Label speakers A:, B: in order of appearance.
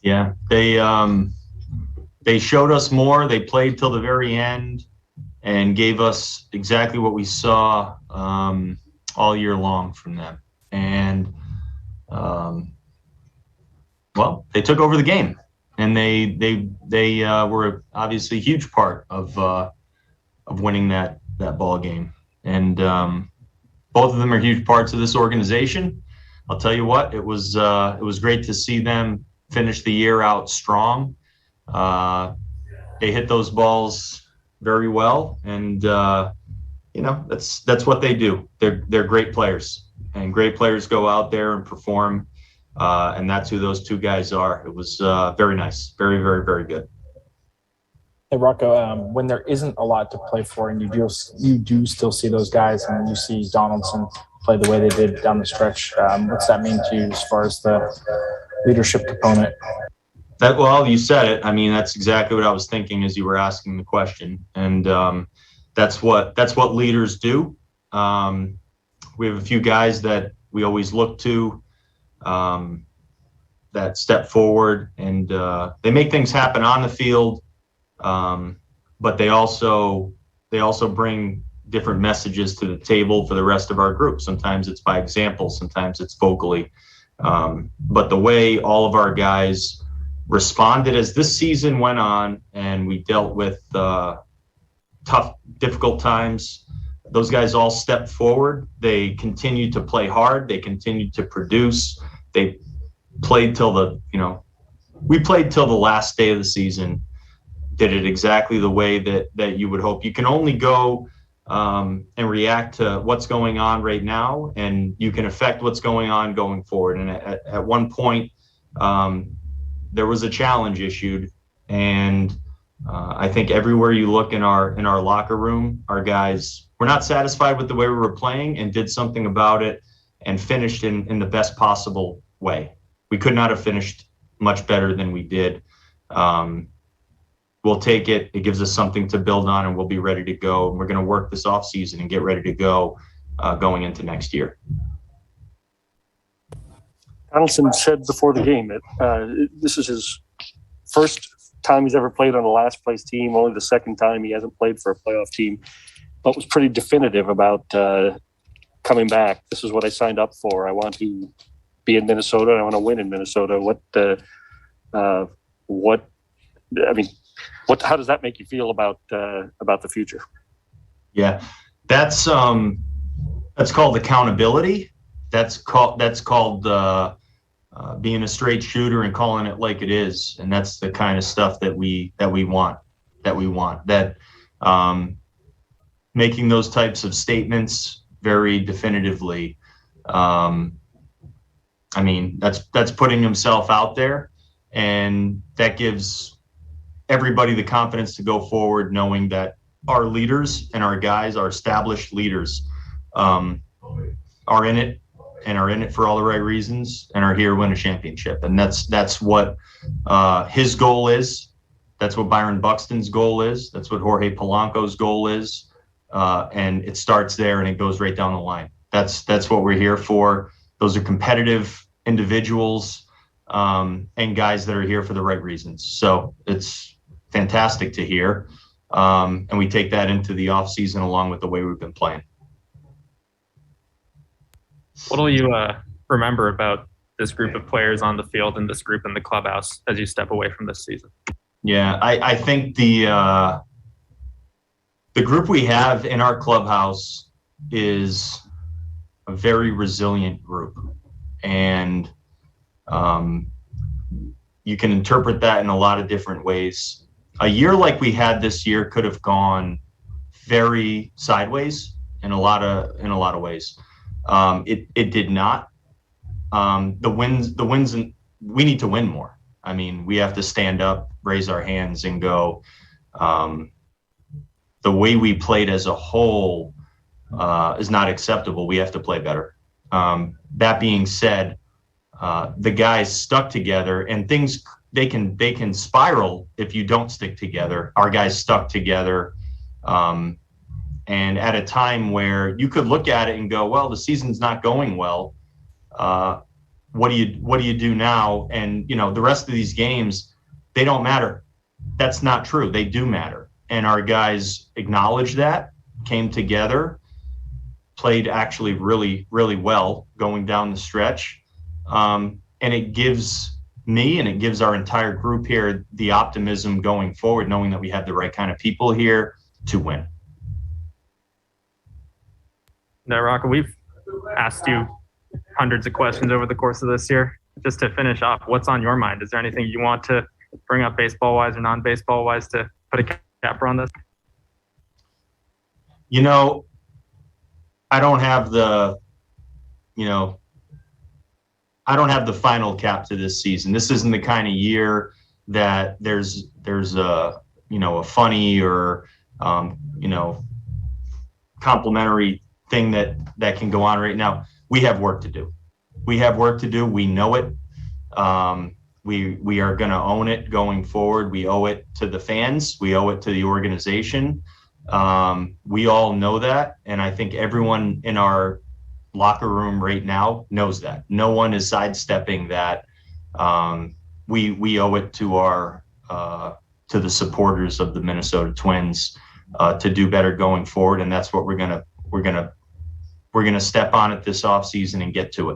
A: Yeah, they showed us more. They played till the very end and gave us exactly what we saw all year long from them. And well, they took over the game, and they were obviously a huge part of winning that ball game. And both of them are huge parts of this organization. I'll tell you what, it was great to see them finish the year out strong. They hit those balls very well, and that's what they do. They're great players, and great players go out there and perform, and that's who those two guys are. It was very nice, very, very, very good.
B: Hey Rocco, when there isn't a lot to play for, and you do still see those guys, and when you see Donaldson play the way they did down the stretch, what's that mean to you as far as the leadership component?
A: Well, you said it. I mean, that's exactly what I was thinking as you were asking the question, and that's what leaders do. We have a few guys that we always look to that step forward, and they make things happen on the field. But they also bring different messages to the table for the rest of our group. Sometimes it's by example, sometimes it's vocally. But the way all of our guys responded as this season went on and we dealt with tough, difficult times, those guys all stepped forward. They continued to play hard. They continued to produce. They played till we played till the last day of the season. Did it exactly the way that you would hope. You can only go and react to what's going on right now, and you can affect what's going on going forward. And at one point, there was a challenge issued, and I think everywhere you look in our locker room, our guys were not satisfied with the way we were playing and did something about it and finished in the best possible way. We could not have finished much better than we did. We'll take it. It gives us something to build on, and we'll be ready to go. We're going to work this off season and get ready to go going into next year.
C: Donaldson said before the game that this is his first time he's ever played on a last place team, only the second time he hasn't played for a playoff team, but was pretty definitive about coming back. This is what I signed up for. I want to be in Minnesota, and I want to win in Minnesota. How does that make you feel about the future?
A: Yeah, that's called accountability. That's called being a straight shooter and calling it like it is. And that's the kind of stuff that we want. Making those types of statements very definitively. That's putting himself out there, and that gives everybody the confidence to go forward, knowing that our leaders and our guys, our established leaders, are in it and are in it for all the right reasons and are here to win a championship. And that's what his goal is. That's what Byron Buxton's goal is. That's what Jorge Polanco's goal is. And it starts there and it goes right down the line. That's what we're here for. Those are competitive individuals and guys that are here for the right reasons. So it's fantastic to hear. And we take that into the off season along with the way we've been playing.
D: What will you remember about this group of players on the field and this group in the clubhouse as you step away from this season?
A: Yeah, I think the group we have in our clubhouse is a very resilient group. And you can interpret that in a lot of different ways. A year like we had this year could have gone very sideways in a lot of ways. It did not. The wins, and we need to win more. I mean, we have to stand up, raise our hands, and go. The way we played as a whole is not acceptable. We have to play better. That being said, the guys stuck together, and things they can spiral if you don't stick together. Our guys stuck together. And at a time where you could look at it and go, well, the season's not going well. what do you do now? And, the rest of these games, they don't matter. That's not true. They do matter. And our guys acknowledged that, came together, played actually really, really well going down the stretch. And it gives me and it gives our entire group here the optimism going forward, knowing that we have the right kind of people here to win.
D: Now, Rocco, we've asked you hundreds of questions over the course of this year. Just to finish off, what's on your mind? Is there anything you want to bring up baseball-wise or non-baseball-wise to put a capper on this?
A: I don't have the, final cap to this season. This isn't the kind of year that there's a funny or, complimentary thing that can go on right now. We have work to do. We know it. We are going to own it going forward. We owe it to the fans. We owe it to the organization. We all know that. And I think everyone in our locker room right now knows that. No one is sidestepping that. We owe it to to the supporters of the Minnesota Twins to do better going forward. And that's what we're going to step on it this offseason and get to it.